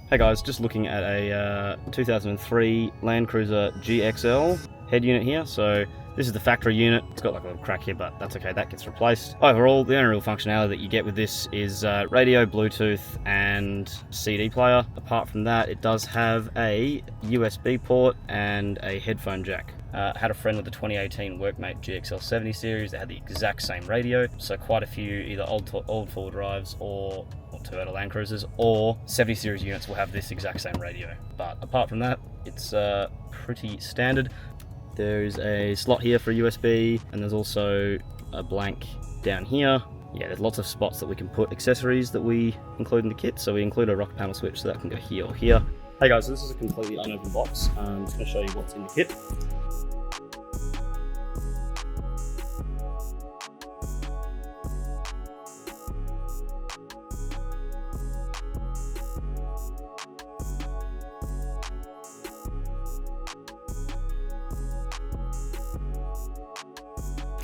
Hey guys, just looking at a 2003 Landcruiser GXL head unit here. So this is the factory unit. It's got like a little crack here, but that's okay, that gets replaced. Overall, the only real functionality that you get with this is radio, Bluetooth, and CD player. Apart from that, it does have a USB port and a headphone jack. I had a friend with the 2018 Workmate GXL 70 series that had the exact same radio. So quite a few either old four-wheel drives or Toyota Landcruisers or 70 series units will have this exact same radio. But apart from that, it's pretty standard. There's a slot here for USB, and there's also a blank down here. Yeah, there's lots of spots that we can put accessories that we include in the kit. So we include a rocker panel switch so that can go here or here. Hey guys, so this is a completely unopened box. I'm just going to show you what's in the kit.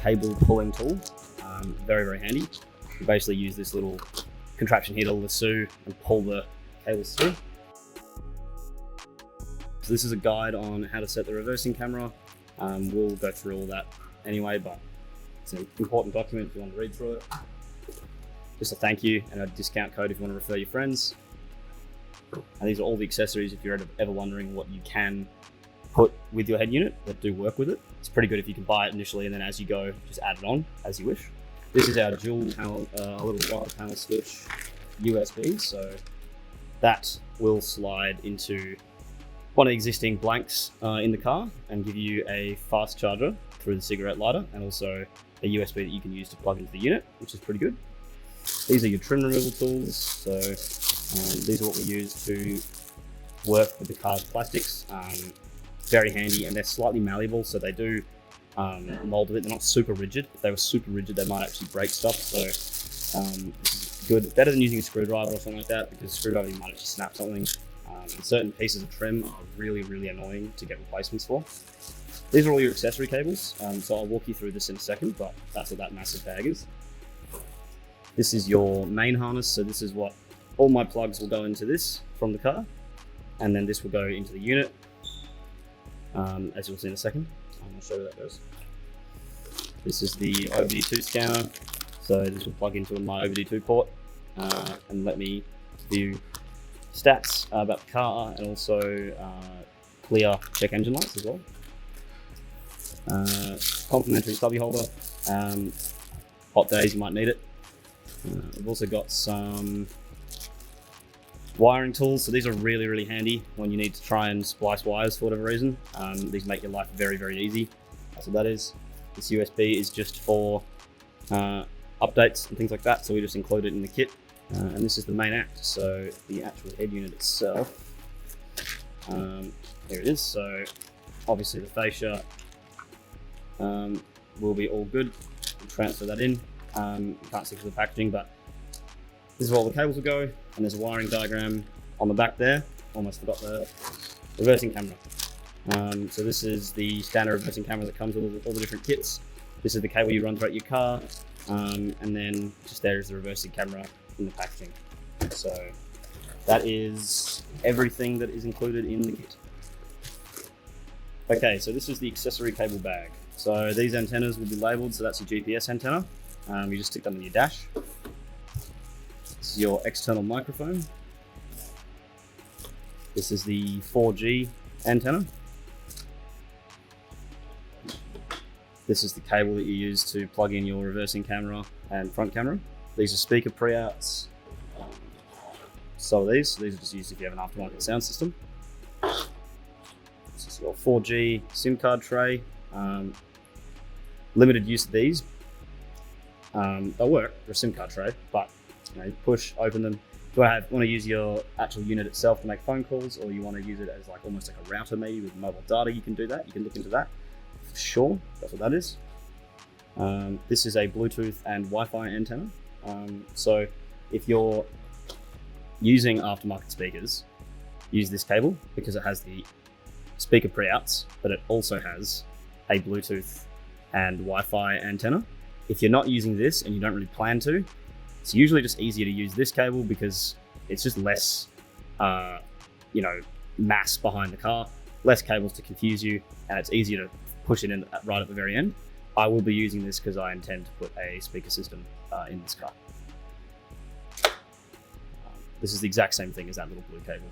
Cable pulling tool, very handy. You basically use this little contraption here to lasso and pull the cables through. So this is a guide on how to set the reversing camera. We'll go through all that anyway, but it's an important document if you want to read through it. Just a thank you and a discount code if you want to refer your friends. And these are all the accessories if you're ever wondering what you can put with your head unit that do work with it. It's pretty good if you can buy it initially and then as you go, just add it on as you wish. This is our dual panel, little rocker panel switch USB. So that will slide into one of the existing blanks in the car and give you a fast charger through the cigarette lighter, and also a USB that you can use to plug into the unit, which is pretty good. These are your trim removal tools. So these are what we use to work with the car's plastics. Very handy, and they're slightly malleable, so they do mold a bit. They're not super rigid. If they were super rigid, they might actually break stuff. So this is good, better than using a screwdriver or something like that, because a screwdriver you might actually snap something. And certain pieces of trim are really annoying to get replacements for. These are all your accessory cables. So I'll walk you through this in a second, but that's what that massive bag is. This is your main harness. So this is what all my plugs will go into this from the car, and then this will go into the unit. As you'll see in a second. I'll show you how that goes. This is the OBD2 scanner. So this will plug into my OBD2 port and let me view stats about the car, and also clear check engine lights as well. Complimentary stubby holder. Hot days you might need it. We've also got some wiring tools. So these are really handy when you need to try and splice wires for whatever reason. These make your life very easy. That's what that is. This USB is just for updates and things like that, so we just include it in the kit. And this is the main act, so the actual head unit itself. Here it is. So obviously the fascia will be all good. We'll transfer that in. You can't see through the packaging, but this is where all the cables will go, and there's a wiring diagram on the back there. Almost forgot the reversing camera. So this is the standard reversing camera that comes with all the different kits. This is the cable you run throughout your car, and then just there is the reversing camera in the packaging. So that is everything that is included in the kit. Okay, so this is the accessory cable bag. So these antennas will be labeled, so that's your GPS antenna. You just stick that on your dash. This is your external microphone. This is the 4G antenna. This is the cable that you use to plug in your reversing camera and front camera. These are speaker pre-outs. So are these. These are just used if you have an aftermarket sound system. This is your 4G SIM card tray. Limited use of these. They'll work for a SIM card tray, but you push, open them. Do I want to use your actual unit itself to make phone calls, or you want to use it as like almost like a router maybe with mobile data? You can do that. You can look into that for sure. That's what that is. This is a Bluetooth and Wi-Fi antenna. So if you're using aftermarket speakers, use this cable because it has the speaker pre-outs, but it also has a Bluetooth and Wi-Fi antenna. If you're not using this and you don't really plan to, it's usually just easier to use this cable because it's just less mass behind the car, less cables to confuse you, and it's easier to push it in right at the very end. I will be using this because I intend to put a speaker system in this car. This is the exact same thing as that little blue cable.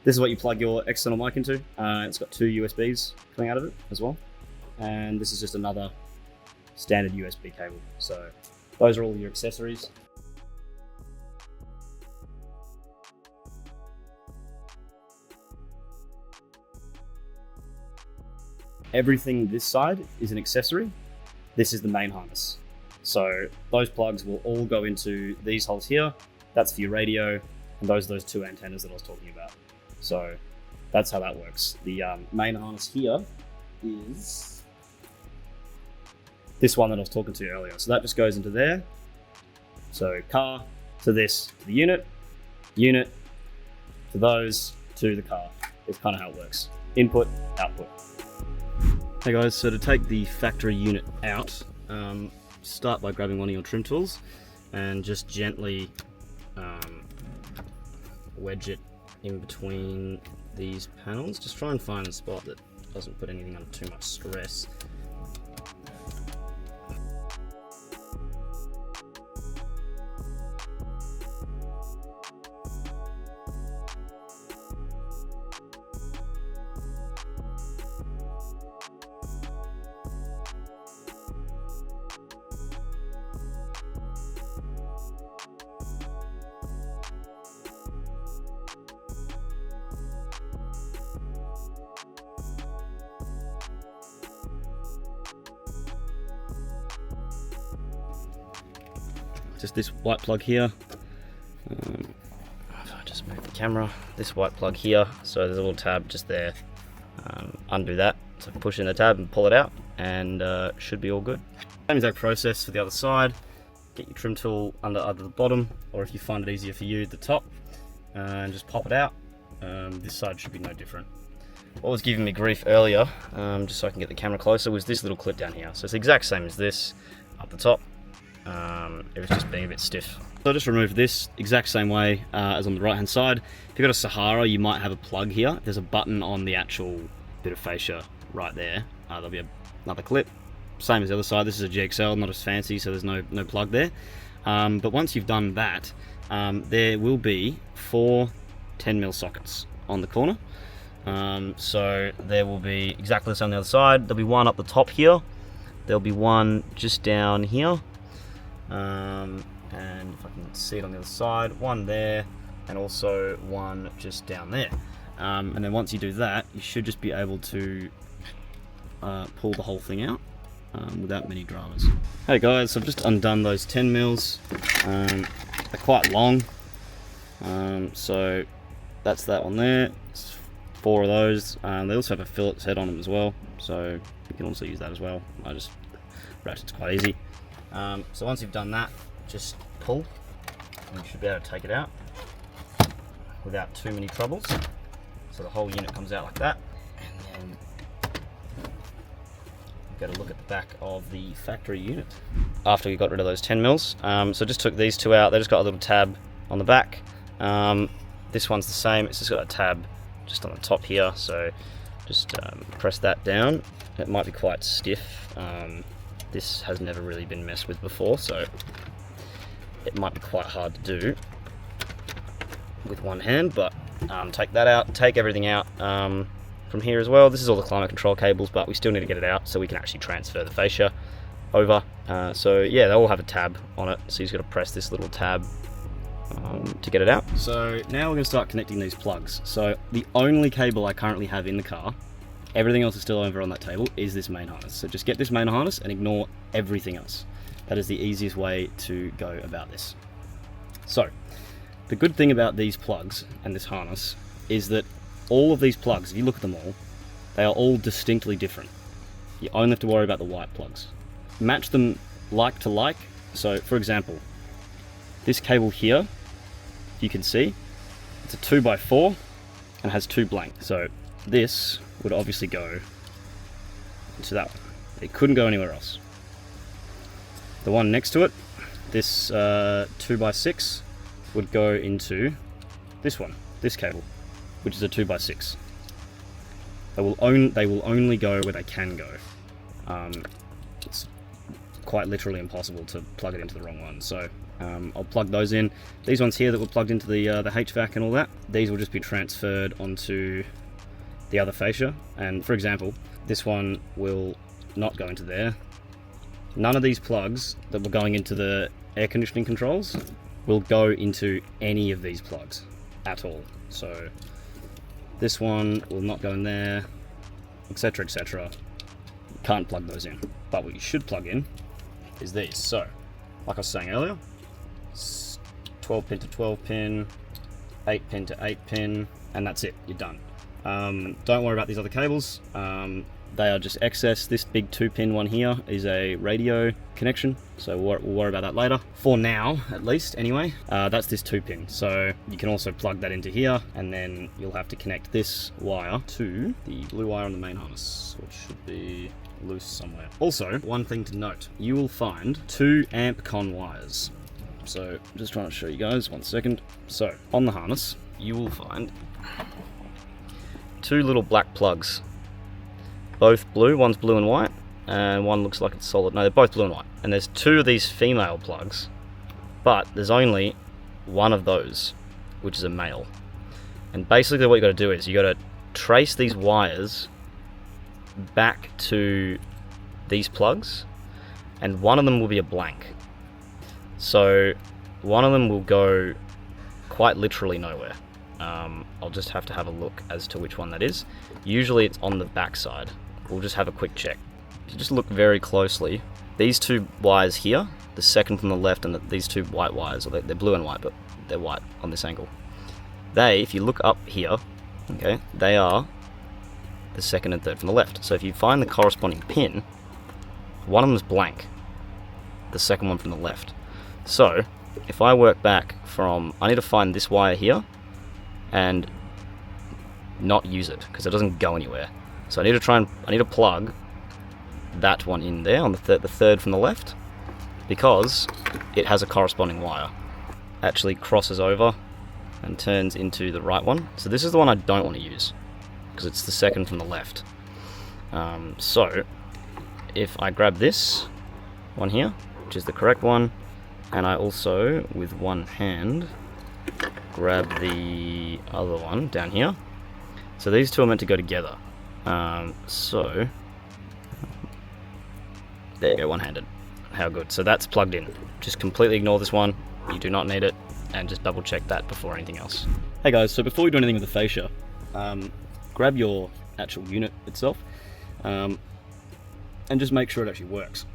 This is what you plug your external mic into. It's got 2 USBs coming out of it as well. And this is just another standard USB cable. So those are all your accessories. Everything this side is an accessory. This is the main harness. So those plugs will all go into these holes here. That's for your radio, and those are those 2 antennas that I was talking about. So that's how that works. The main harness here is this one that I was talking to earlier. So that just goes into there. So car to this, to the unit to those, to the car. It's kind of how it works. Input, output. Hey guys, so to take the factory unit out, start by grabbing one of your trim tools and just gently wedge it in between these panels. Just try and find a spot that doesn't put anything under too much stress. Just this white plug here. If I just move the camera, this white plug here. So there's a little tab just there. Undo that. So push in the tab and pull it out, and should be all good. Same exact process for the other side. Get your trim tool under either the bottom, or if you find it easier for you, the top, and just pop it out. This side should be no different. What was giving me grief earlier, just so I can get the camera closer, was this little clip down here. So it's the exact same as this up the top. It was just being a bit stiff. So I just removed this exact same way as on the right hand side. If you've got a Sahara, you might have a plug here. There's a button on the actual bit of fascia right there. There'll be another clip. Same as the other side. This is a GXL, not as fancy, so there's no plug there. But once you've done that, there will be 4 10mm sockets on the corner. So there will be exactly the same on the other side. There'll be one up the top here. There'll be one just down here. And if I can see it on the other side, one there, and also one just down there. And then once you do that, you should just be able to pull the whole thing out without many dramas. Hey guys, so I've just undone those 10mm. They're quite long, so that's that one there. It's 4 of those. They also have a fillet head on them as well, so you can also use that as well. I just ratchet's quite easy. So once you've done that, just pull, and you should be able to take it out without too many troubles. So the whole unit comes out like that, and then you've got to look at the back of the factory unit. After we got rid of those 10mm, so just took these 2 out. They just got a little tab on the back. This one's the same. It's just got a tab just on the top here. So just press that down. It might be quite stiff. This has never really been messed with before, so it might be quite hard to do with one hand, but take that out, take everything out from here as well. This is all the climate control cables, but we still need to get it out so we can actually transfer the fascia over. So yeah, they all have a tab on it, so you've got to press this little tab to get it out. So now we're going to start connecting these plugs. So the only cable I currently have in the car, everything else is still over on that table, is this main harness. So just get this main harness and ignore everything else. That is the easiest way to go about this. So the good thing about these plugs and this harness is that all of these plugs, if you look at them all, they are all distinctly different. You only have to worry about the white plugs. Match them like to like. So for example, this cable here, you can see, it's a 2x4 and has 2 blank. So this would obviously go into that one. It couldn't go anywhere else. The one next to it, this 2x6, would go into this one this cable, which is a 2x6. They will only go where they can go. It's quite literally impossible to plug it into the wrong one. So I'll plug those in. These ones here that were plugged into the HVAC and all that, these will just be transferred onto the other fascia. And for example, this one will not go into there. None of these plugs that were going into the air conditioning controls will go into any of these plugs at all. So this one will not go in there, etc, etc. You can't plug those in. But what you should plug in is these. So, like I was saying earlier, 12 pin to 12 pin, 8 pin to 8 pin, and that's it, you're done. Don't worry about these other cables. They are just excess. This big 2-pin one here is a radio connection, so we'll worry about that later. For now, at least, anyway, that's this 2-pin. So you can also plug that into here, and then you'll have to connect this wire to the blue wire on the main harness, which should be loose somewhere. Also, one thing to note, you will find 2 amp con wires. So I'm just trying to show you guys, 1 second. So on the harness, you will find 2 little black plugs. Both blue, one's blue and white, and one looks like it's solid. No, they're both blue and white. And there's 2 of these female plugs, but there's only one of those, which is a male. And basically what you got to do is you got to trace these wires back to these plugs, and one of them will be a blank. So one of them will go quite literally nowhere. I'll just have to have a look as to which one that is. Usually it's on the back side. We'll just have a quick check. If you just look very closely, these 2 wires here, the second from the left, and these 2 white wires, or they're blue and white, but they're white on this angle. They, if you look up here, okay, they are the second and third from the left. So if you find the corresponding pin, one of them is blank, the second one from the left. So if I work back from, I need to find this wire here and not use it because it doesn't go anywhere. So I need to plug that one in there on the third from the left, because it has a corresponding wire. Actually crosses over and turns into the right one. So this is the one I don't want to use because it's the second from the left. So if I grab this one here, which is the correct one, and I also, with one hand, grab the other one down here. So these 2 are meant to go together. So there you go, one-handed. How good. So that's plugged in. Just completely ignore this one. You do not need it, and just double check that before anything else. Hey guys, so before we do anything with the fascia, grab your actual unit itself, and just make sure it actually works.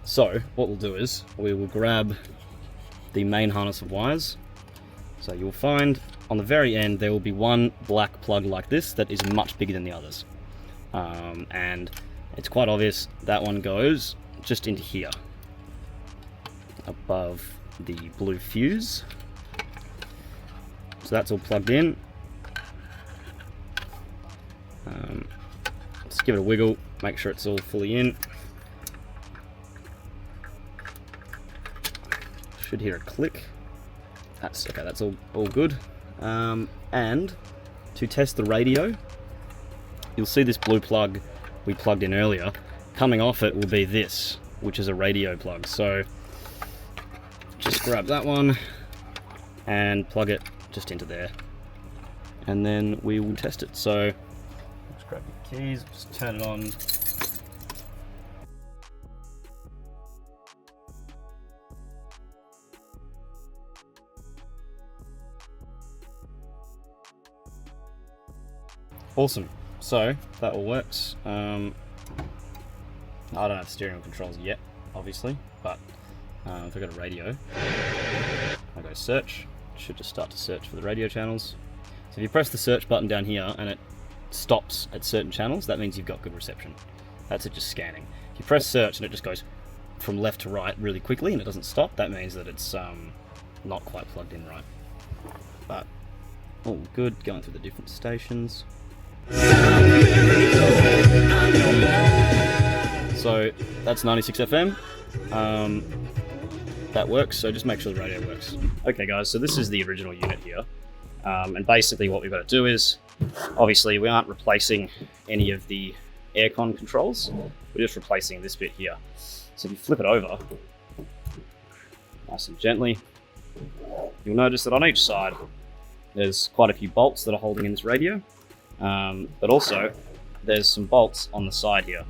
So what we'll do is we will grab the main harness of wires. So you'll find on the very end there will be one black plug like this that is much bigger than the others, and it's quite obvious that one goes just into here above the blue fuse. So that's all plugged in. Just give it a wiggle, make sure it's all fully in. Should hear a click. That's okay, that's all good. And to test the radio, you'll see this blue plug we plugged in earlier. Coming off it will be this, which is a radio plug. So just grab that one and plug it just into there, and then we will test it. So just grab your keys, just turn it on. Awesome. So that all works. I don't have steering wheel controls yet, obviously, but if I go to radio, I go search. It should just start to search for the radio channels. So if you press the search button down here and it stops at certain channels, that means you've got good reception. That's it, just scanning. If you press search and it just goes from left to right really quickly and it doesn't stop, that means that it's not quite plugged in right. But all good, going through the different stations. So that's 96 FM. That works, so just make sure the radio works. Okay guys, so this is the original unit here. And basically what we've got to do is, obviously we aren't replacing any of the aircon controls, we're just replacing this bit here. So if you flip it over, nice and gently, you'll notice that on each side there's quite a few bolts that are holding in this radio, but also there's some bolts on the side here.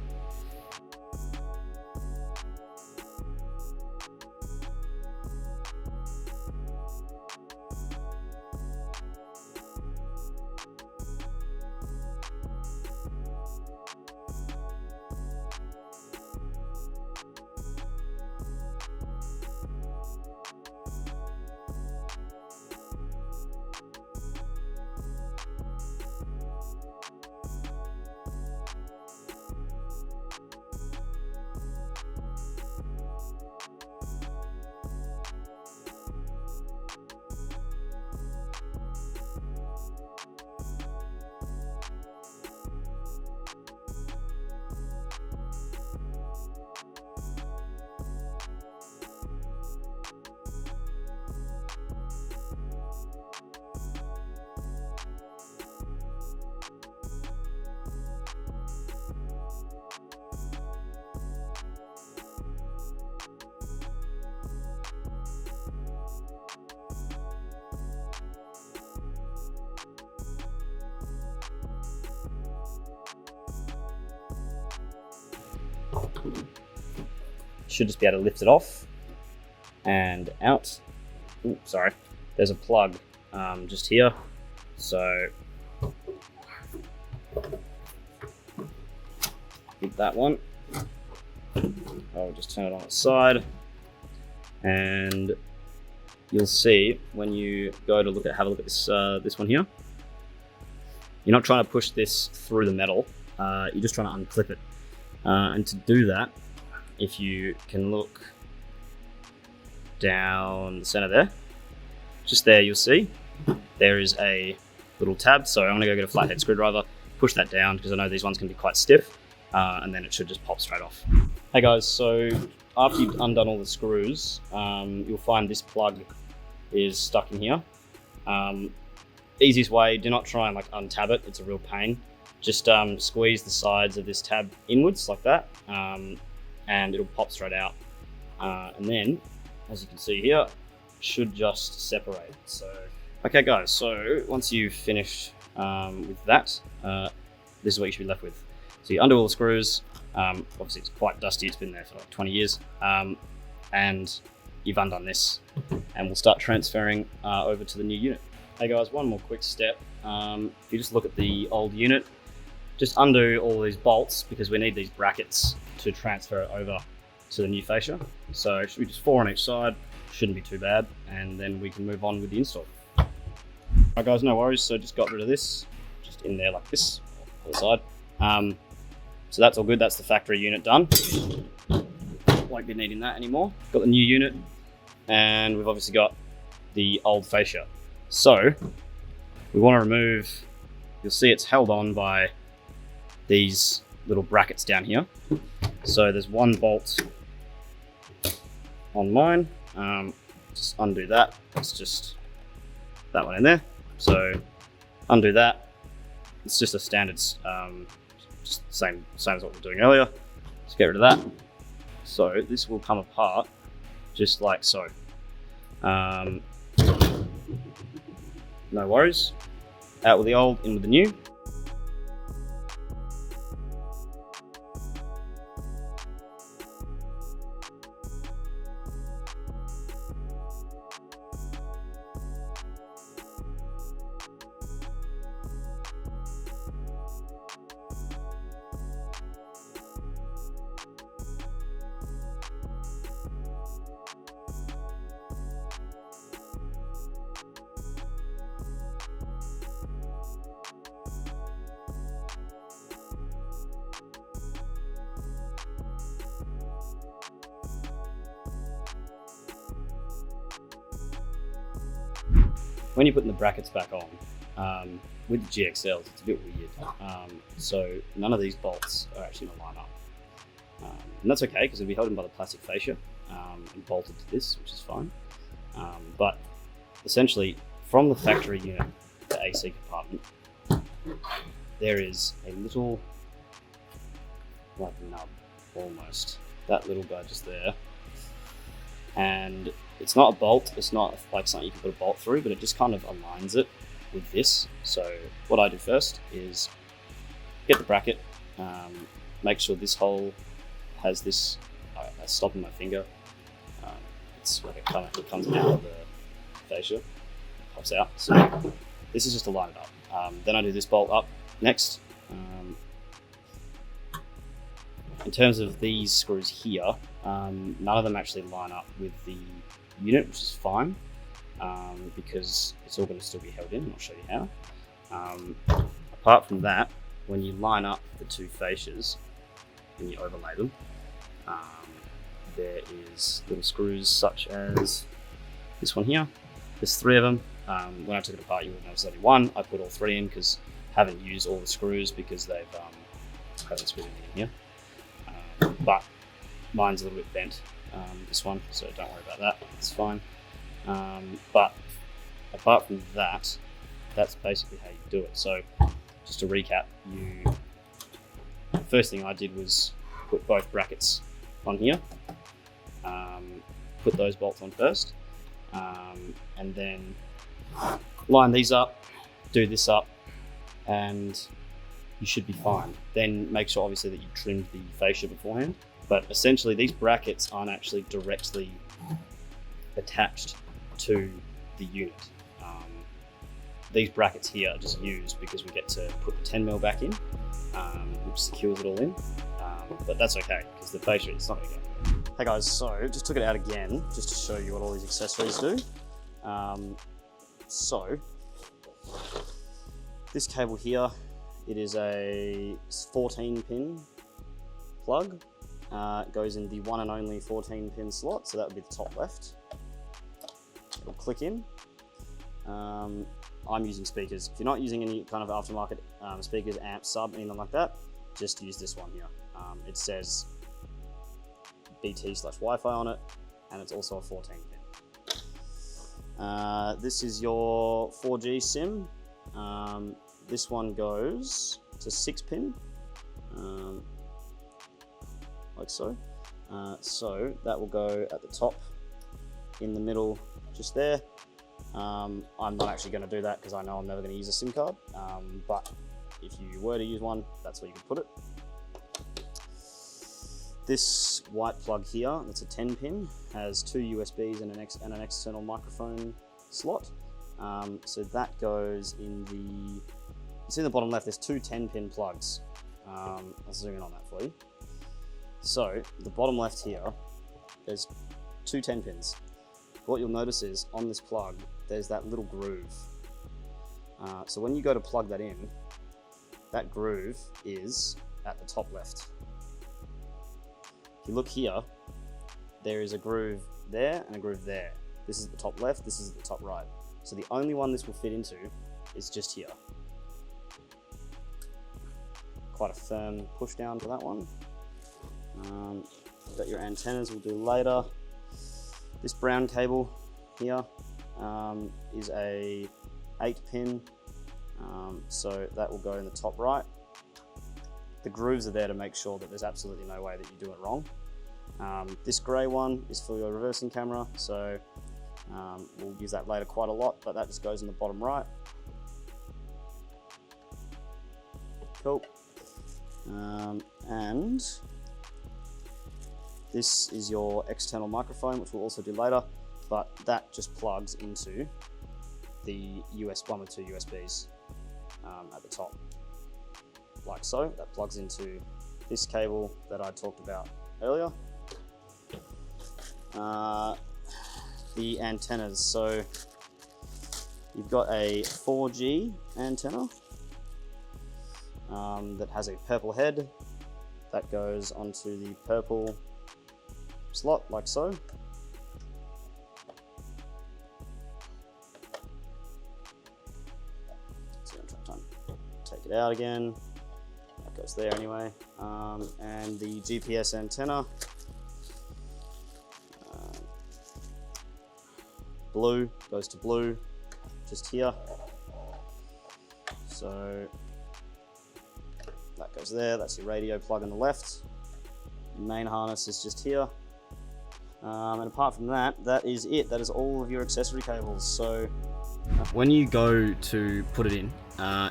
Should just be able to lift it off and out. Ooh, sorry, there's a plug just here, so get that one. I'll just turn it on its side, and you'll see when you go to have a look at this this one here, you're not trying to push this through the metal, you're just trying to unclip it, and to do that, if you can look down the center there, just there, you'll see there is a little tab. So I'm gonna go get a flathead screwdriver, push that down because I know these ones can be quite stiff, and then it should just pop straight off. Hey guys, so after you've undone all the screws, you'll find this plug is stuck in here. Easiest way, do not try and like untab it, it's a real pain. Just squeeze the sides of this tab inwards like that, and it'll pop straight out. And then, as you can see here, should just separate. So, okay guys, so once you've finished with that, this is what you should be left with. So you undo all the screws, obviously it's quite dusty, it's been there for like 20 years, and you've undone this, and we'll start transferring over to the new unit. Hey guys, one more quick step. If you just look at the old unit, just undo all these bolts because we need these brackets to transfer it over to the new fascia. So it should be just 4 on each side, shouldn't be too bad, and then we can move on with the install. Alright guys, no worries, so just got rid of this, just in there like this, on the side. So that's all good, that's the factory unit done. Won't be needing that anymore. Got the new unit, and we've obviously got the old fascia. So we want to remove, you'll see it's held on by these little brackets down here. So there's one bolt on mine, just undo that, it's just that one in there. So undo that, it's just a standard, just same as what we were doing earlier. Let's get rid of that. So this will come apart just like so. No worries, out with the old, in with the new. When you're putting the brackets back on, with the GXLs, it's a bit weird. So none of these bolts are actually going to line up. And that's okay, because it'll be held in by the plastic fascia and bolted to this, which is fine. But essentially, from the factory unit, the AC compartment, there is a little, like, nub, almost. That little guy just there. And it's not a bolt, it's not like something you can put a bolt through, but it just kind of aligns it with this. So what I do first is get the bracket, make sure this hole has this, stopping my finger. It's like it comes out of the fascia, pops out. So this is just to line it up. Then I do this bolt up next. In terms of these screws here, none of them actually line up with the unit, which is fine, because it's all going to still be held in, and I'll show you how. Apart from that, when you line up the two fascias and you overlay them, there is little screws such as this one here. There's 3 of them. When I took it apart, you would notice only one. I put all 3 in because I haven't used all the screws because they've haven't screwed anything here. But mine's a little bit bent, this one, so don't worry about that. It's fine. But apart from that, that's basically how you do it. So just to recap, the first thing I did was put both brackets on here. Put those bolts on first, and then line these up, do this up, and you should be fine. Then make sure obviously that you trimmed the fascia beforehand, but essentially these brackets aren't actually directly attached to the unit. These brackets here are just used because we get to put the 10mm back in, which secures it all in, but that's okay because the fascia, it's not going to go. Hey guys, so just took it out again just to show you what all these accessories do. So this cable here, it is a 14-pin plug. It goes in the one and only 14-pin slot, so that would be the top left. It'll click in. I'm using speakers. If you're not using any kind of aftermarket speakers, amp, sub, anything like that, just use this one here. It says BT/Wi-Fi on it, and it's also a 14-pin. This is your 4G SIM. This one goes to 6-pin, like so. So that will go at the top, in the middle, just there. I'm not actually going to do that because I know I'm never going to use a SIM card, but if you were to use one, that's where you could put it. This white plug here, that's a 10-pin, has 2 USBs and an external microphone slot. So that goes in the, you see in the bottom left, there's 2 10-pin plugs. I'll zoom in on that for you. So the bottom left here, there's 2 10-pins. What you'll notice is on this plug, there's that little groove. So when you go to plug that in, that groove is at the top left. If you look here, there is a groove there and a groove there. This is the top left, this is the top right. So the only one this will fit into is just here. Quite a firm push down for that one. Got your antennas, we'll do later. This brown cable here is a 8-pin, so that will go in the top right. The grooves are there to make sure that there's absolutely no way that you do it wrong. This grey one is for your reversing camera, so we'll use that later quite a lot, but that just goes in the bottom right. Cool. And this is your external microphone, which we'll also do later, but that just plugs into the one with 2 USBs at the top, like so. That plugs into this cable that I talked about earlier. The antennas, so you've got a 4G antenna that has a purple head that goes onto the purple slot, like so. So I'm trying to take it out again. That goes there anyway. And the GPS antenna, blue goes to blue, just here. So that goes there, that's your radio plug on the left. The main harness is just here. And apart from that, that is it. That is all of your accessory cables. So when you go to put it in,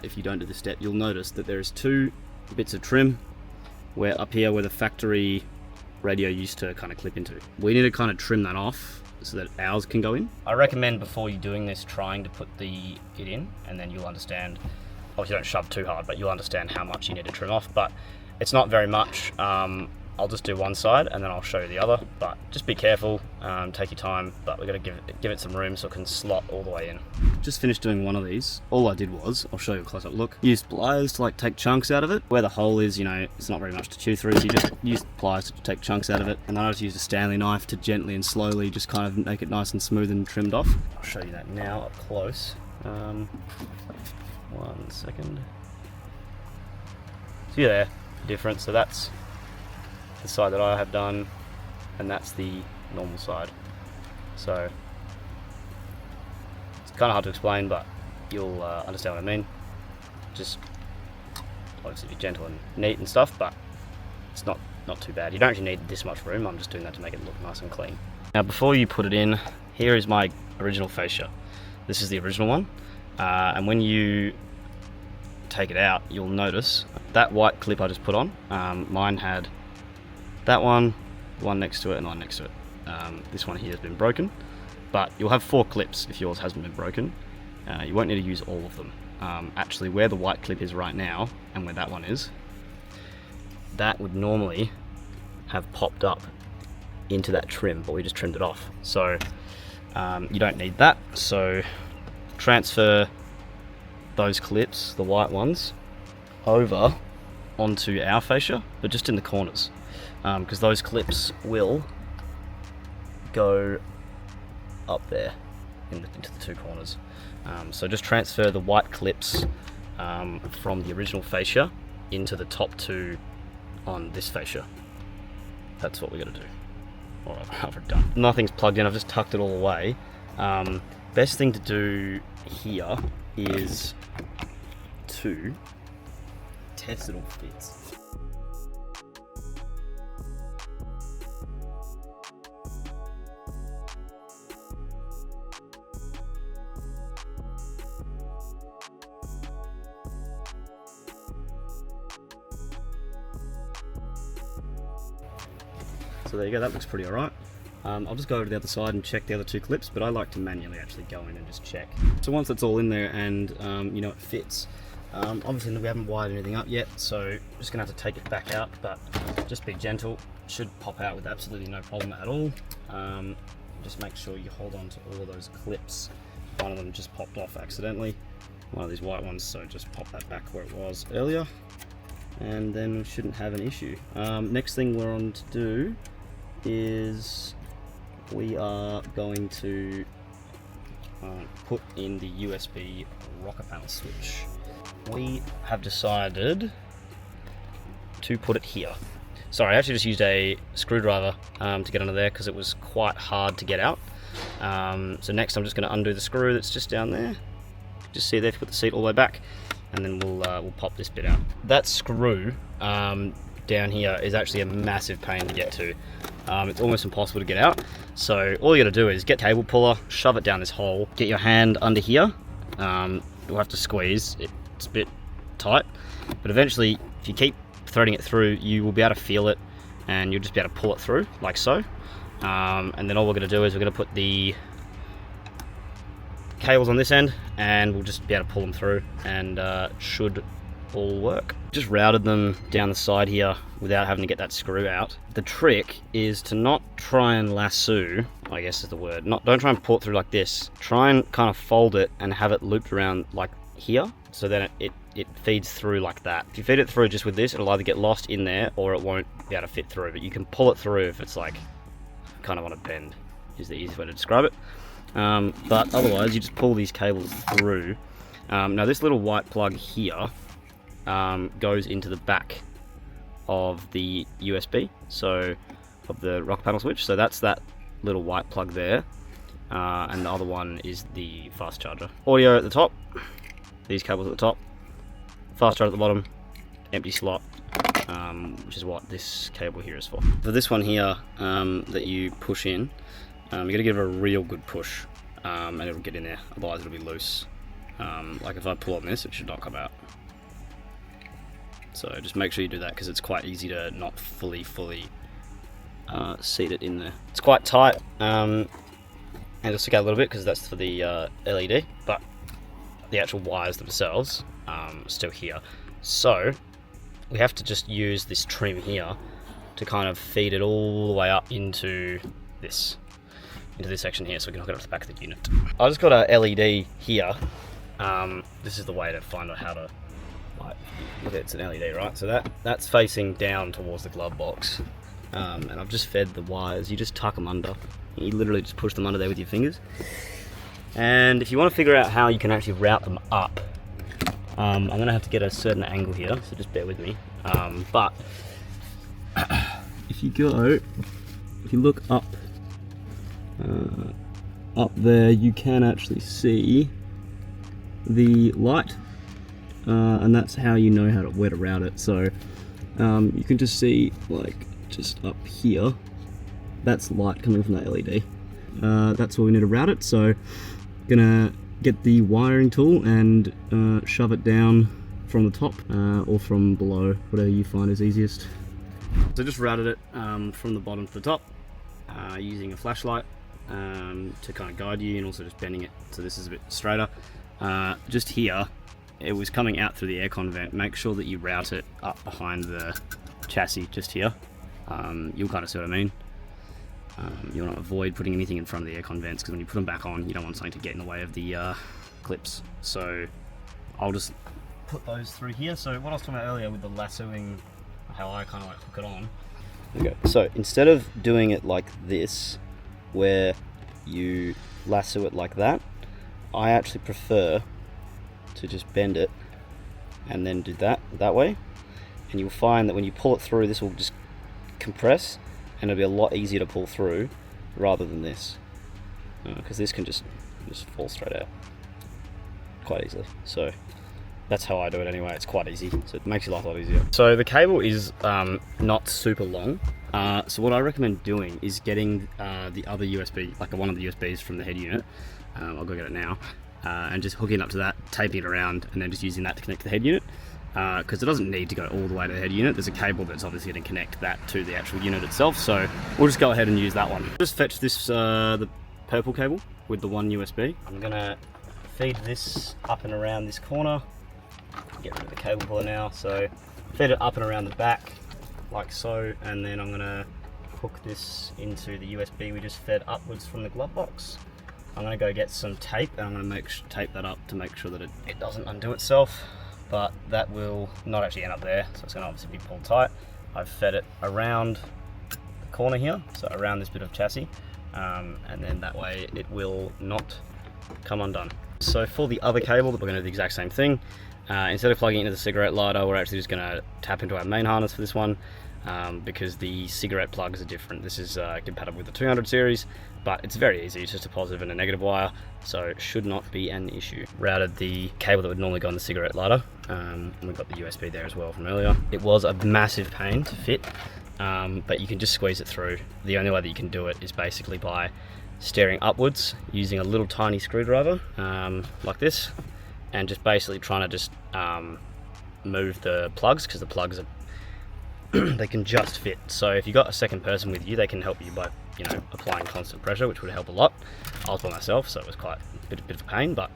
if you don't do this step, you'll notice that there's 2 bits of trim where up here where the factory radio used to kind of clip into. We need to kind of trim that off so that ours can go in. I recommend before you're doing this trying to put it in, and then you'll understand. Obviously don't shove too hard, but you'll understand how much you need to trim off, but it's not very much. I'll just do one side and then I'll show you the other, but just be careful, take your time, but we're going to give it some room so it can slot all the way in. Just finished doing one of these. All I did was, I'll show you a close-up look, use pliers to like take chunks out of it. Where the hole is, you know, it's not very much to chew through, so you just use pliers to take chunks out of it, and then I just used a Stanley knife to gently and slowly just kind of make it nice and smooth and trimmed off. I'll show you that now up close. 1 second. See there, difference. So that's the side that I have done, and that's the normal side. So it's kind of hard to explain, but you'll understand what I mean. Just obviously be gentle and neat and stuff, but it's not too bad. You don't actually need this much room. I'm just doing that to make it look nice and clean. Now before you put it in, here is my original fascia. This is the original one, and when you take it out, you'll notice that white clip I just put on, mine had that one next to it, and one next to it. This one here has been broken, but you'll have 4 clips if yours hasn't been broken. You won't need to use all of them. Actually, where the white clip is right now, and where that one is, that would normally have popped up into that trim, but we just trimmed it off. So you don't need that. So transfer those clips, the white ones, over onto our fascia, but just in the corners, because those clips will go up there into the 2 corners. So just transfer the white clips from the original fascia into the top 2 on this fascia. That's what we're going to do. Alright, I've done. Nothing's plugged in, I've just tucked it all away. Best thing to do here is to test it all fits. So there you go, that looks pretty alright. I'll just go over to the other side and check the other 2 clips, but I like to manually actually go in and just check. So once it's all in there and you know it fits, obviously we haven't wired anything up yet, so I'm just going to have to take it back out, but just be gentle. It should pop out with absolutely no problem at all. Just make sure you hold on to all of those clips. One of them just popped off accidentally, one of these white ones, so just pop that back where it was earlier, and then we shouldn't have an issue. Next thing we're on to do is we are going to put in the USB rocker panel switch. We have decided to put it here. Sorry, I actually just used a screwdriver to get under there because it was quite hard to get out. So next I'm just going to undo the screw that's just down there. Just see there if you put the seat all the way back, and then we'll pop this bit out. That screw down here is actually a massive pain to get to. It's almost impossible to get out. So all you got to do is get a cable puller, shove it down this hole, get your hand under here. You'll have to squeeze. It's a bit tight, but eventually if you keep threading it through, you will be able to feel it, and you'll just be able to pull it through like so. And then all we're going to do is we're going to put the cables on this end, and we'll just be able to pull them through, and should all work. Just routed them down the side here without having to get that screw out. The trick is to not try and lasso, I guess is the word. Don't try and pull it through like this. Try and kind of fold it and have it looped around like here, so then it feeds through like that. If you feed it through just with this, it'll either get lost in there or it won't be able to fit through, but you can pull it through if it's like kind of on a bend, is the easiest way to describe it. But otherwise you just pull these cables through. Now this little white plug here goes into the back of the USB, so of the rocker panel switch. So that's that little white plug there, and the other one is the fast charger. Audio at the top, these cables at the top, fast charge at the bottom, empty slot, which is what this cable here is for. For this one here that you push in, you got to give it a real good push, and it'll get in there, otherwise it'll be loose. Like if I pull on this, it should not come out. So just make sure you do that, because it's quite easy to not fully seat it in there. It's quite tight, and it'll stick out a little bit because that's for the LED, but the actual wires themselves are still here. So we have to just use this trim here to kind of feed it all the way up into this section here, so we can hook it up to the back of the unit. I just got a LED here. This is the way to find out how to, like, look, it's an LED, right? So that's facing down towards the glove box, and I've just fed the wires. You just tuck them under. You literally just push them under there with your fingers. And if you want to figure out how you can actually route them up, I'm going to have to get a certain angle here, so just bear with me. But if you look up there, you can actually see the light, and that's how you know where to route it. So you can just see, like, just up here, that's light coming from that LED. That's where we need to route it. So gonna get the wiring tool and shove it down from the top or from below, whatever you find is easiest. So just routed it from the bottom to the top using a flashlight to kind of guide you, and also just bending it so this is a bit straighter. Just here, it was coming out through the aircon vent. Make sure that you route it up behind the chassis just here. You'll kind of see what I mean. You want to avoid putting anything in front of the aircon vents, because when you put them back on, you don't want something to get in the way of the clips. So I'll just put those through here. So what I was talking about earlier with the lassoing, how I kind of like hook it on. Okay. So instead of doing it like this, where you lasso it like that, I actually prefer to just bend it and then do that way. And you'll find that when you pull it through, this will just compress, and it'll be a lot easier to pull through rather than this, because this can just fall straight out quite easily. So that's how I do it anyway. It's quite easy, so it makes your life a lot easier. So the cable is not super long, so what I recommend doing is getting the other USB, like one of the USBs from the head unit. I'll go get it now, and just hooking it up to that, taping it around, and then just using that to connect to the head unit. Because it doesn't need to go all the way to the head unit. There's a cable that's obviously going to connect that to the actual unit itself, so we'll just go ahead and use that one. Just fetch this the purple cable with the one USB. I'm going to feed this up and around this corner. Get rid of the cable puller now. So feed it up and around the back like so, and then I'm going to hook this into the USB we just fed upwards from the glove box. I'm going to go get some tape, and I'm going to tape that up to make sure that it doesn't undo itself. But that will not actually end up there, so it's going to obviously be pulled tight. I've fed it around the corner here, so around this bit of chassis, and then that way it will not come undone. So for the other cable, we're going to do the exact same thing. Instead of plugging it into the cigarette lighter, we're actually just going to tap into our main harness for this one, because the cigarette plugs are different. This is compatible with the 200 series, but it's very easy. It's just a positive and a negative wire, so it should not be an issue. Routed the cable that would normally go on the cigarette lighter, and we've got the USB there as well from earlier. It was a massive pain to fit, but you can just squeeze it through. The only way that you can do it is basically by steering upwards using a little tiny screwdriver like this, and just basically trying to just move the plugs, because the plugs are they can just fit. So if you've got a second person with you, they can help you by, you know, applying constant pressure, which would help a lot. I was by myself, so it was quite a bit of a pain, but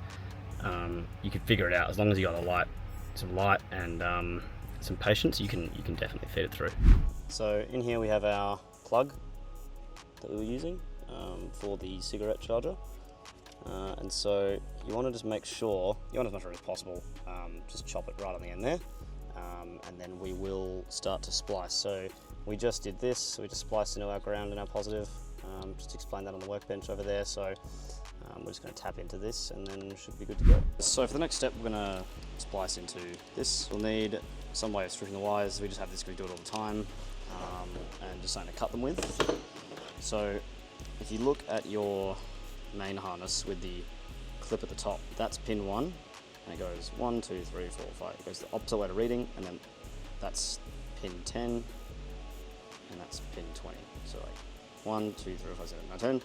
you could figure it out. As long as you got some light and some patience, you can definitely feed it through. So in here we have our plug that we were using for the cigarette charger, and so you want to just make sure, as much as possible, just chop it right on the end there. And then we will start to splice. So we just did this, so we just spliced into our ground and our positive. Just explain that on the workbench over there. So we're just going to tap into this, and then it should be good to go. So for the next step, we're going to splice into this. We'll need some way of stripping the wires. We just have this because we do it all the time, and just something to cut them with. So if you look at your main harness with the clip at the top, that's pin 1, and it goes 1, 2, 3, 4, 5. It goes the opposite way to reading, and then that's pin 10, and that's pin 20. So like 1, 2, 3, 4, 5, 7, 9, 10,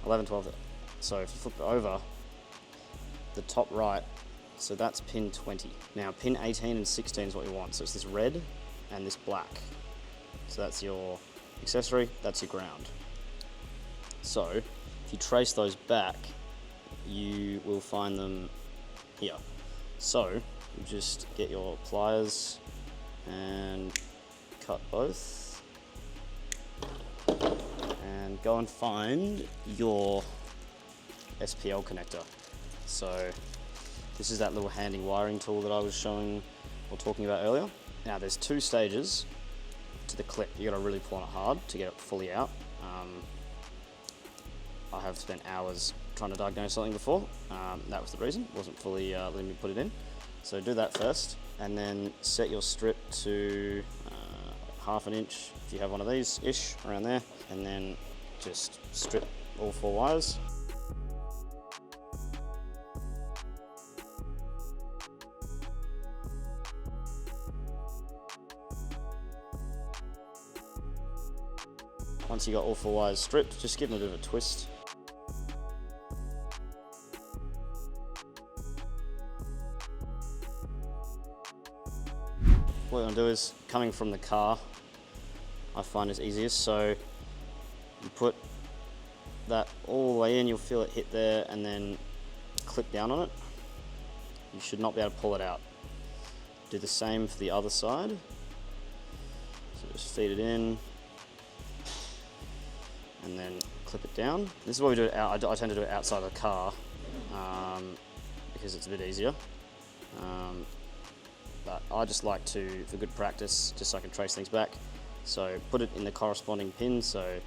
11, 12. So if you flip it over, the top right, so that's pin 20. Now pin 18 and 16 is what you want. So it's this red and this black. So that's your accessory, that's your ground. So if you trace those back, you will find them here. So you just get your pliers and cut both, and go and find your SPL connector. So this is that little handy wiring tool that I was showing or talking about earlier. Now there's 2 stages to the clip. You gotta really pull on it hard to get it fully out. I have spent hours trying to diagnose something before. That was the reason. It wasn't fully letting me put it in. So do that first, and then set your strip to 1/2 inch if you have one of these ish around there, and then just strip all 4 wires. Once you got all 4 wires stripped, just give them a bit of a twist. What you're going to do is, coming from the car, I find is easiest, so you put that all the way in, you'll feel it hit there, and then clip down on it. You should not be able to pull it out. Do the same for the other side. So just feed it in, and then clip it down. This is what we do it out. I tend to do it outside of the car because it's a bit easier. But I just like to, for good practice, just so I can trace things back. So put it in the corresponding pin, so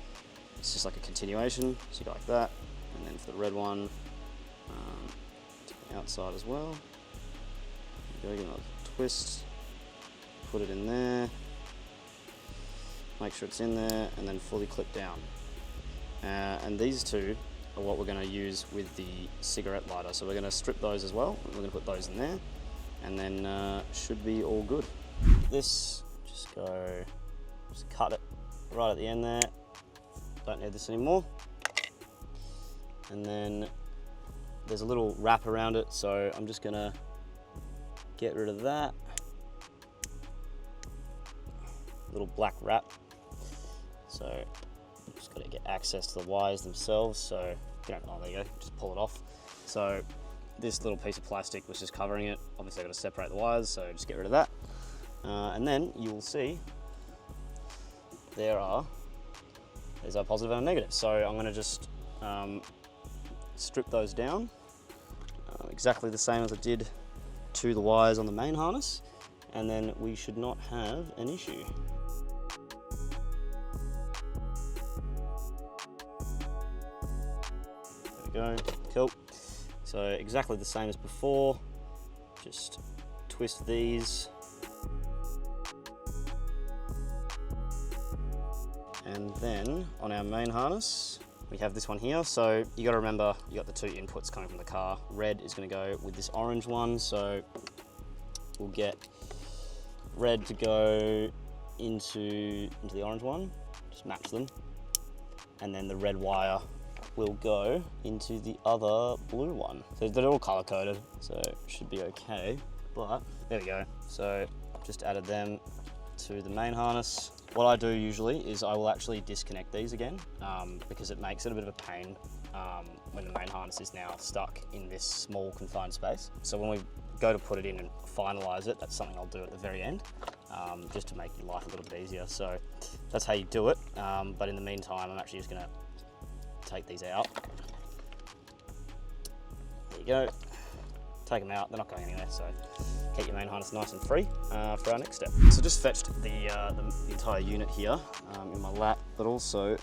it's just like a continuation. So you go like that, and then for the red one, to the outside as well. Go give it a twist, put it in there, make sure it's in there, and then fully clip down. And these 2 are what we're going to use with the cigarette lighter. So we're going to strip those as well, and we're going to put those in there, and then should be all good. This, just cut it right at the end there. Don't need this anymore. And then there's a little wrap around it, so I'm just going to get rid of that little black wrap. So just got to get access to the wires themselves. So you don't, oh, there you go, just pull it off. So this little piece of plastic was just covering it. Obviously I've got to separate the wires, so just get rid of that. And then you will see there's our positive and a negative. So I'm going to just strip those down exactly the same as I did to the wires on the main harness, and then we should not have an issue. There we go, cool. So exactly the same as before, just twist these. And then on our main harness, we have this one here. So you got to remember, you got the 2 inputs coming from the car. Red is going to go with this orange one. So we'll get red to go into the orange one, just match them. And then the red wire will go into the other blue one. So they're all color coded, so it should be okay. But there we go. So just added them to the main harness. What I do usually is I will actually disconnect these again because it makes it a bit of a pain when the main harness is now stuck in this small confined space. So when we go to put it in and finalize it, that's something I'll do at the very end just to make your life a little bit easier. So that's how you do it. But in the meantime, I'm actually just gonna take these out. There you go. Take them out, they're not going anywhere, so keep your main harness nice and free for our next step. So just fetched the entire unit here in my lap, but also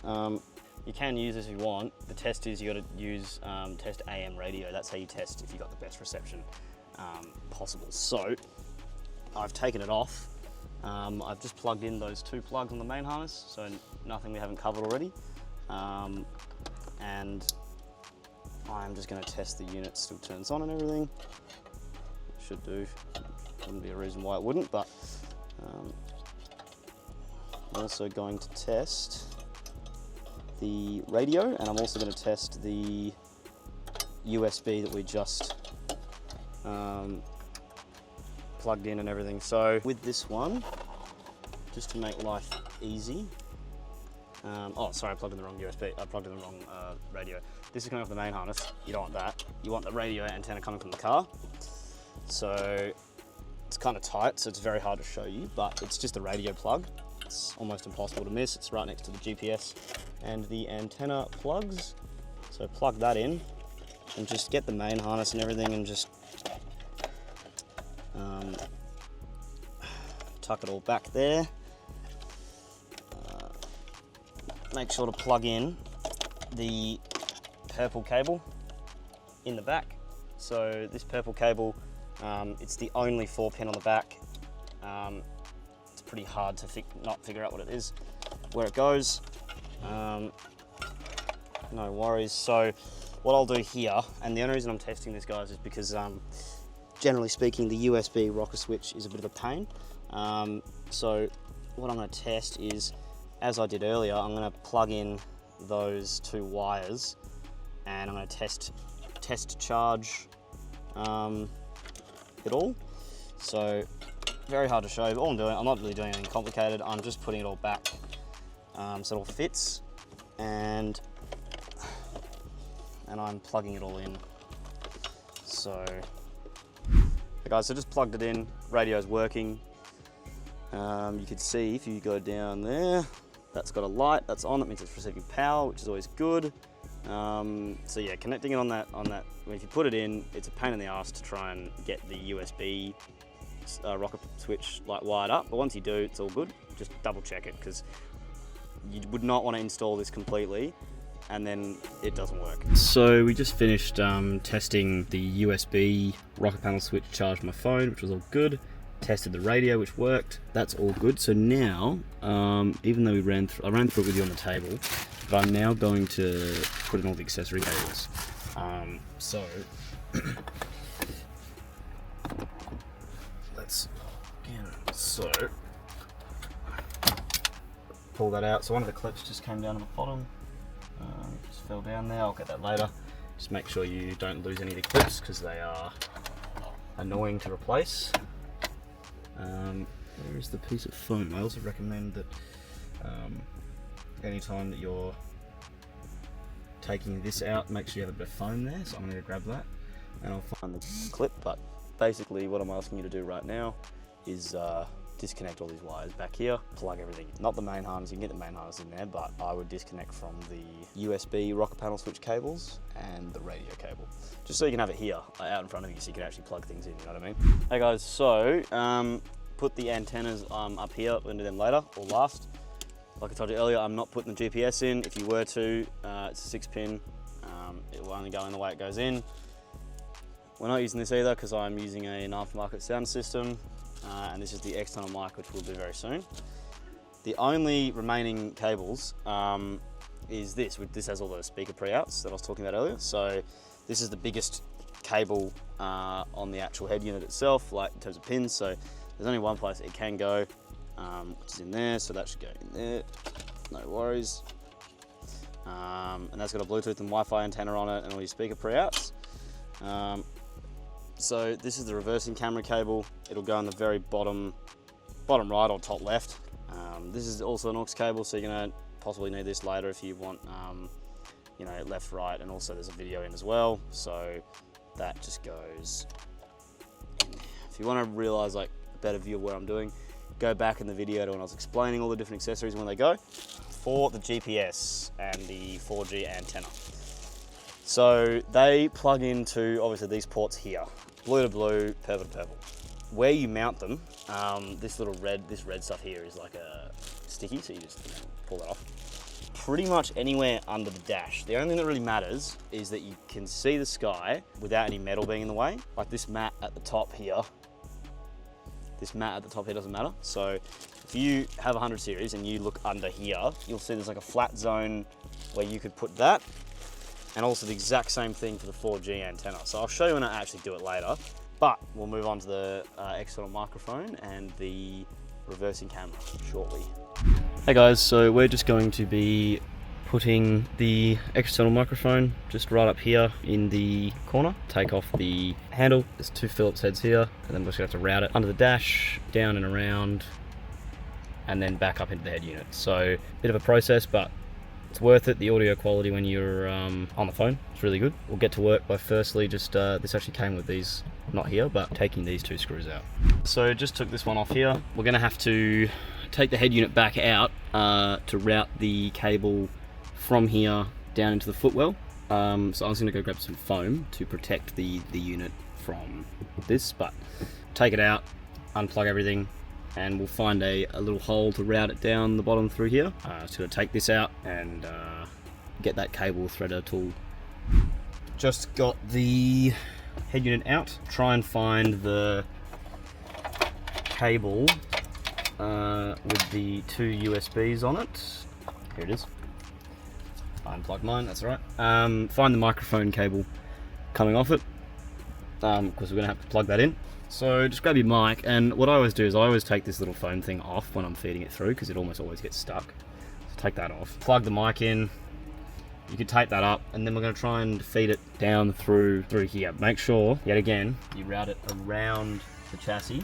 you can use this if you want. The test is you got to use test AM radio. That's how you test if you got the best reception possible. So I've taken it off. I've just plugged in those 2 plugs on the main harness, so nothing we haven't covered already. And I'm just going to test the unit still turns on and everything. should do. Wouldn't be a reason why it wouldn't, but I'm also going to test the radio, and I'm also going to test the USB that we just plugged in and everything. So with this one, just to make life easy, oh sorry, I plugged in the wrong USB. I plugged in the wrong radio. This is coming off the main harness. You don't want that. You want the radio antenna coming from the car. So it's kind of tight, so it's very hard to show you, but it's just a radio plug. It's almost impossible to miss. It's right next to the GPS and the antenna plugs. So plug that in and just get the main harness and everything and just tuck it all back there. Make sure to plug in the purple cable in the back. So this purple cable, it's the only 4-pin on the back. It's pretty hard to not figure out what it is, where it goes. No worries. So what I'll do here, and the only reason I'm testing this, guys, is because generally speaking, the USB rocker switch is a bit of a pain. So what I'm going to test is, as I did earlier, I'm going to plug in those 2 wires, and I'm going to test charge it all. So very hard to show, but all I'm not really doing anything complicated. I'm just putting it all back so it all fits, and I'm plugging it all in. So, okay guys, so just plugged it in. Radio's working. You can see if you go down there, that's got a light that's on. That means it's receiving power, which is always good. So yeah, connecting it on that, if you put it in, it's a pain in the ass to try and get the USB rocker switch wired up. But once you do, it's all good. Just double check it, because you would not want to install this completely and then it doesn't work. So we just finished testing the USB rocker panel switch, charged my phone, which was all good. Tested the radio, which worked. That's all good. So now, even though I ran through it with you on the table, but I'm now going to put in all the accessory cables. So let's pull that out. So one of the clips just came down to the bottom. Just fell down there. I'll get that later. Just make sure you don't lose any of the clips, because they are annoying to replace. Where is the piece of foam? I also recommend that anytime that you're taking this out, make sure you have a bit of foam there. So I'm going to grab that and I'll find the clip. But basically what I'm asking you to do right now is disconnect all these wires back here, plug everything, not the main harness, you can get the main harness in there, but I would disconnect from the USB rocker panel switch cables and the radio cable, just so you can have it here out in front of you, so you can actually plug things in, you know what I mean? Hey guys, so put the antennas up here, we're gonna do them later or last. Like I told you earlier, I'm not putting the GPS in. If you were to, it's a 6-pin, it will only go in the way it goes in. We're not using this either because I'm using an aftermarket sound system. And this is the external mic, which we'll do very soon. The only remaining cables is this. This has all the speaker pre-outs that I was talking about earlier. So this is the biggest cable on the actual head unit itself, like in terms of pins. So there's only one place it can go, which is in there. So that should go in there, no worries. And that's got a Bluetooth and Wi-Fi antenna on it and all your speaker pre-outs. So this is the reversing camera cable. It'll go on the very bottom right or top left. This is also an aux cable, so you're gonna possibly need this later if you want, you know, left, right, and also there's a video in as well. So that just goes in there. If you want to realize like a better view of what I'm doing, go back in the video to when I was explaining all the different accessories and when they go for the GPS and the 4G antenna. So they plug into, obviously, these ports here, blue to blue, purple to purple. Where you mount them, this red stuff here is like a sticky, so you just pull that off. Pretty much anywhere under the dash. The only thing that really matters is that you can see the sky without any metal being in the way. Like this mat at the top here, doesn't matter. So if you have a 100 series and you look under here, you'll see there's like a flat zone where you could put that. And also the exact same thing for the 4G antenna. So I'll show you when I actually do it later. But we'll move on to the external microphone and the reversing camera shortly. Hey guys, so we're just going to be putting the external microphone just right up here in the corner. Take off the handle. There's 2 Phillips heads here, and then we're just going to have to route it under the dash, down and around, and then back up into the head unit. So, bit of a process, but it's worth it. The audio quality when you're on the phone is really good. We'll get to work by firstly just, this actually came with these, not here, but taking these 2 screws out. So just took this one off here. We're going to have to take the head unit back out to route the cable from here down into the footwell. So I was going to go grab some foam to protect the unit from this, but take it out, unplug everything, and we'll find a little hole to route it down the bottom through here. Just going to take this out and get that cable threader tool. Just got the head unit out. Try and find the cable with the 2 USBs on it. Here it is. Unplug mine, that's all right. Find the microphone cable coming off it, because we're going to have to plug that in. So just grab your mic, and what I always do is I always take this little foam thing off when I'm feeding it through, because it almost always gets stuck. So take that off. Plug the mic in. You can tape that up, and then we're going to try and feed it down through here. Make sure, yet again, you route it around the chassis,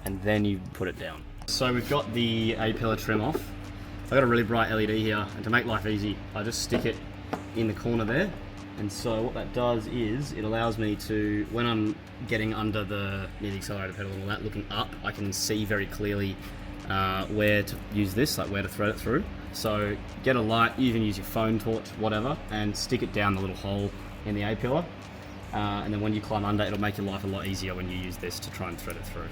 and then you put it down. So we've got the A-pillar trim off. I've got a really bright LED here, and to make life easy, I just stick it in the corner there. And so what that does is, it allows me to, when I'm getting under near the accelerator pedal and all that, looking up, I can see very clearly where to use this, like where to thread it through. So get a light, you can use your phone torch, whatever, and stick it down the little hole in the A-pillar. And then when you climb under, it'll make your life a lot easier when you use this to try and thread it through.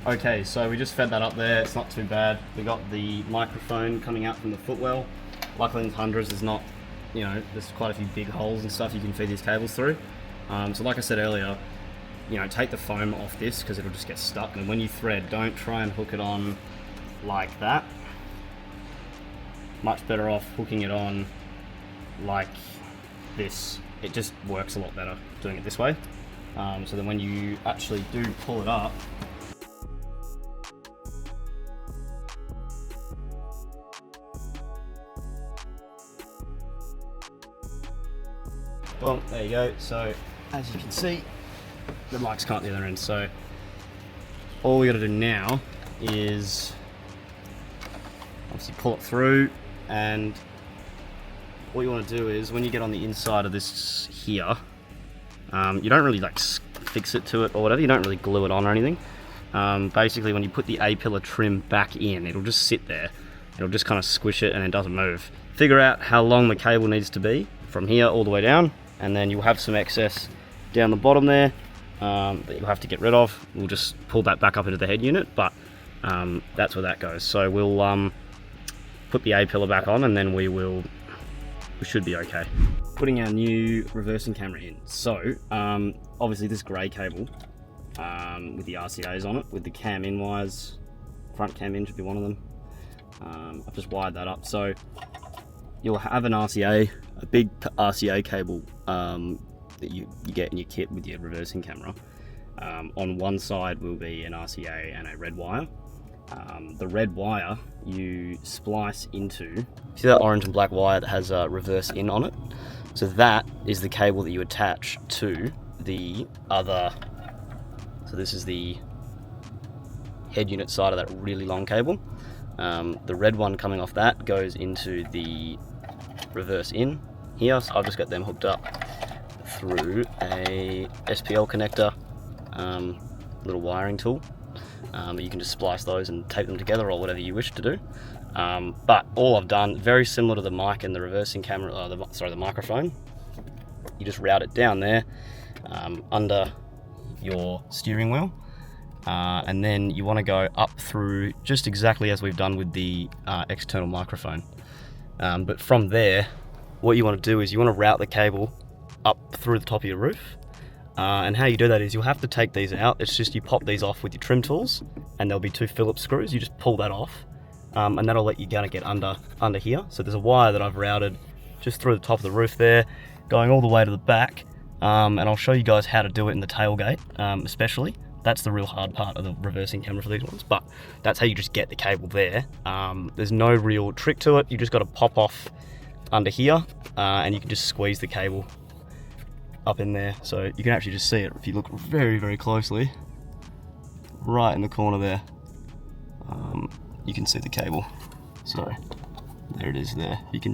Okay, so we just fed that up there, it's not too bad. We got the microphone coming out from the footwell. Luckily in hundreds there's not, you know, there's quite a few big holes and stuff you can feed these cables through. So like I said earlier, you know, take the foam off this because it'll just get stuck. And when you thread, don't try and hook it on like that. Much better off hooking it on like this. It just works a lot better doing it this way. So then when you actually do pull it up, well, there you go. So as you can see, the mic's cut at the other end. So all we got to do now is obviously pull it through, and what you want to do is when you get on the inside of this here, you don't really like fix it to it or whatever. You don't really glue it on or anything. Basically, when you put the A-pillar trim back in, it'll just sit there. It'll just kind of squish it and it doesn't move. Figure out how long the cable needs to be from here all the way down, and then you'll have some excess down the bottom there that you'll have to get rid of. We'll just pull that back up into the head unit, but that's where that goes. So we'll put the A-pillar back on, and then we should be okay. Putting our new reversing camera in. So obviously this grey cable with the RCAs on it, with the cam in wires, front cam in should be one of them. I've just wired that up. So you'll have an RCA, a big RCA cable that you get in your kit with your reversing camera. On one side will be an RCA and a red wire. The red wire you splice into, see that orange and black wire that has a reverse in on it? So that is the cable that you attach to the other, so this is the head unit side of that really long cable. The red one coming off that goes into the reverse in here, so I've just got them hooked up through a SPL connector, little wiring tool. You can just splice those and tape them together or whatever you wish to do. But all I've done, very similar to the mic and the reversing camera, the microphone, you just route it down there under your steering wheel. And then you want to go up through just exactly as we've done with the external microphone. But from there, what you want to do is you want to route the cable up through the top of your roof. And how you do that is you'll have to take these out. It's just you pop these off with your trim tools, and there'll be 2 Phillips screws. You just pull that off, and that'll let you get under here. So there's a wire that I've routed just through the top of the roof there, going all the way to the back, and I'll show you guys how to do it in the tailgate, especially. That's the real hard part of the reversing camera for these ones, but that's how you just get the cable there. There's no real trick to it. You just got to pop off under here, and you can just squeeze the cable up in there. So you can actually just see it if you look very, very closely. Right in the corner there, you can see the cable. So there it is there. You can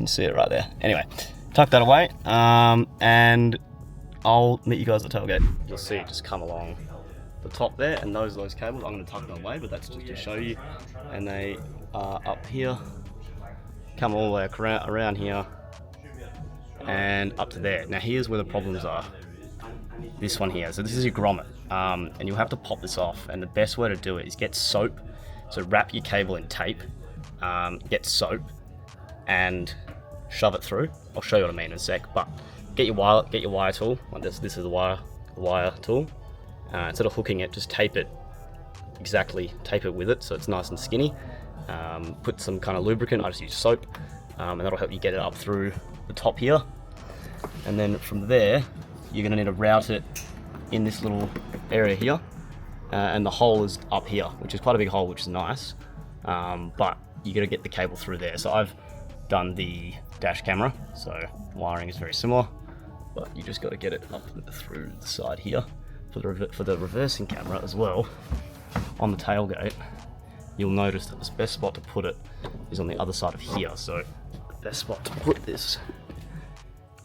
see it right there. Anyway, tuck that away, and I'll meet you guys at the tailgate. You'll see it just come along the top there, and those cables, I'm going to tuck them away, but that's just to show you. And they are up here, come all the way around here, and up to there. Now here's where the problems are. This one here, so this is your grommet, and you'll have to pop this off, and the best way to do it is get soap. So wrap your cable in tape, get soap, and shove it through. I'll show you what I mean in a sec, but get your wire tool, like this is the wire tool. Instead of hooking it, just tape it with it so it's nice and skinny. Put some kind of lubricant, I just use soap, and that'll help you get it up through the top here. And then from there, you're gonna need to route it in this little area here, and the hole is up here, which is quite a big hole, which is nice, but you gotta get the cable through there. So I've done the dash camera, so wiring is very similar, but you just got to get it up through the side here. For the reversing camera as well, on the tailgate, you'll notice that the best spot to put it is on the other side of here. So the best spot to put this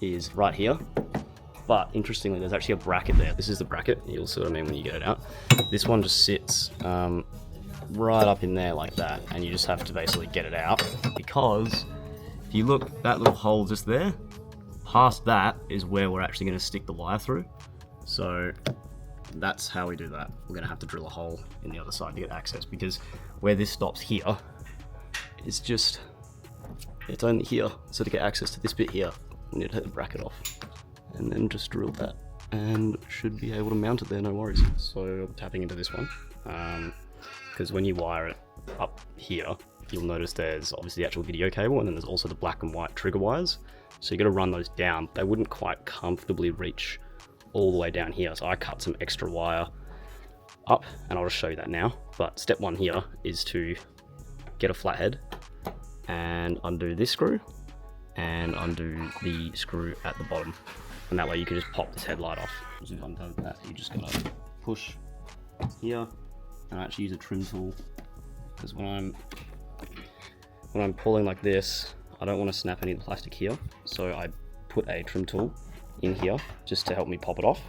is right here, but interestingly there's actually a bracket there. This is the bracket, you'll see what I mean when you get it out. This one just sits right up in there like that, and you just have to basically get it out, because if you look, that little hole just there, past that is where we're actually going to stick the wire through. So that's how we do that. We're going to have to drill a hole in the other side to get access, because where this stops here is just, it's only here. So to get access to this bit here, we need to take the bracket off and then just drill that, and should be able to mount it there, no worries. So tapping into this one, because when you wire it up here, you'll notice there's obviously the actual video cable, and then there's also the black and white trigger wires. So you got to run those down. They wouldn't quite comfortably reach all the way down here, so I cut some extra wire up, and I'll just show you that now. But step one here is to get a flathead and undo this screw and undo the screw at the bottom, and that way you can just pop this headlight off. So if I'm done with that, you're just gonna push here, and I actually use a trim tool, because when I'm pulling like this, I don't want to snap any of the plastic here, so I put a trim tool in here just to help me pop it off,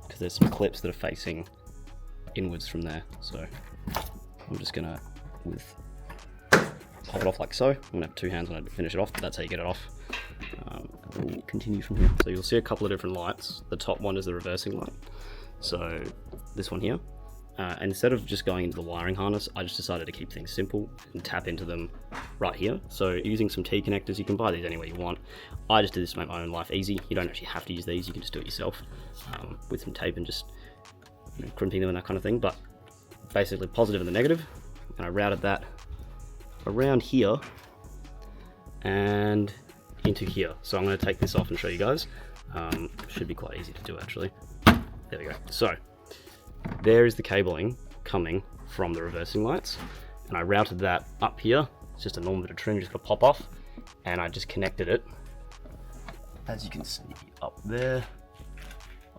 because there's some clips that are facing inwards from there. So I'm just gonna pop it off like so. I'm gonna have two hands when I finish it off, but that's how you get it off. We'll continue from here. So you'll see a couple of different lights. The top one is the reversing light, so this one here. And instead of just going into the wiring harness, I just decided to keep things simple and tap into them right here. So using some T connectors, you can buy these anywhere you want. I just did this to make my own life easy. You don't actually have to use these, you can just do it yourself with some tape and just crimping them and that kind of thing. But basically positive and the negative, and I routed that around here and into here. So I'm going to take this off and show you guys. Should be quite easy to do actually. There we go. So there is the cabling coming from the reversing lights, and I routed that up here. It's just a normal bit of trim, just got to pop off, and I just connected it, as you can see up there.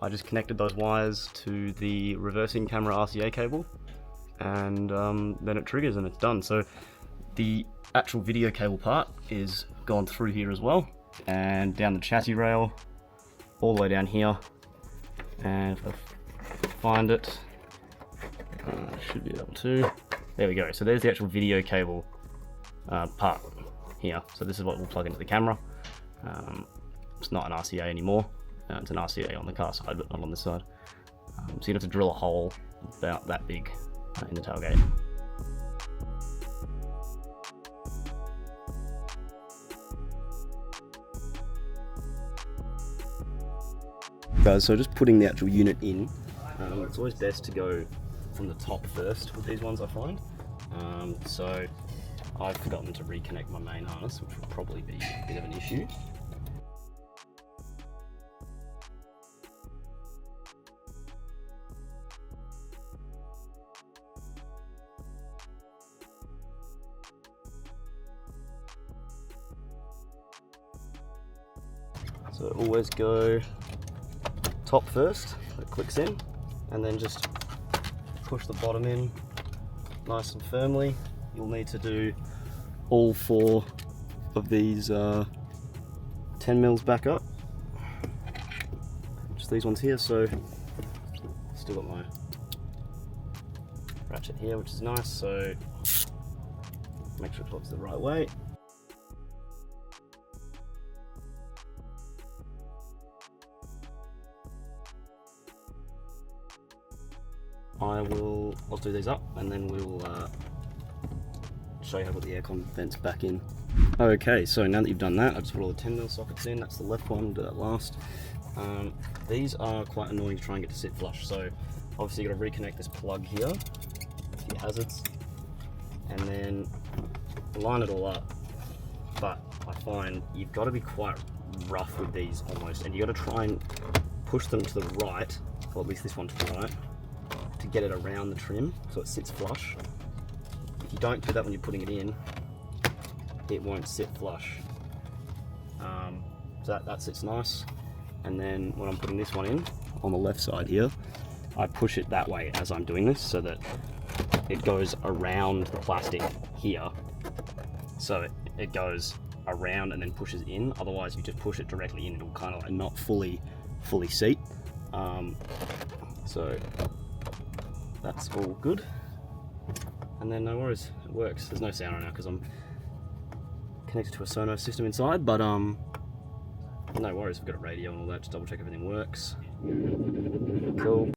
I just connected those wires to the reversing camera RCA cable, and then it triggers and it's done. So the actual video cable part is gone through here as well, and down the chassis rail, all the way down here, and if I find it, should be able to, there we go. So there's the actual video cable part here. So this is what we'll plug into the camera. It's not an RCA anymore, it's an RCA on the car side but not on this side. So you'd have to drill a hole about that big in the tailgate. Guys, so just putting the actual unit in, it's always best to go from the top first with these ones, I find. So I've forgotten to reconnect my main harness, which will probably be a bit of an issue. So always go top first, so it clicks in, and then just push the bottom in nice and firmly. You'll need to do all 4 of these 10 mils back up. Just these ones here, so still got my ratchet here, which is nice, so make sure it looks the right way. I'll do these up and then we'll show you how to put the aircon vents back in. Okay, so now that you've done that, I just put all the 10mm sockets in. That's the left one, do that last. These are quite annoying to try and get to sit flush, so obviously you've got to reconnect this plug here to your hazards and then line it all up. But I find you've got to be quite rough with these almost, and you've got to try and push them to the right, or at least this one to the right, to get it around the trim so it sits flush. If you don't do that when you're putting it in, it won't sit flush. So that sits nice. And then when I'm putting this one in, on the left side here, I push it that way as I'm doing this so that it goes around the plastic here. So it goes around and then pushes in. Otherwise, if you just push it directly in, it'll kind of like not fully seat. So that's all good. And then no worries, it works. There's no sound right now because I'm connected to a Sonos system inside, but no worries, we've got a radio and all that, just double check everything works. Cool.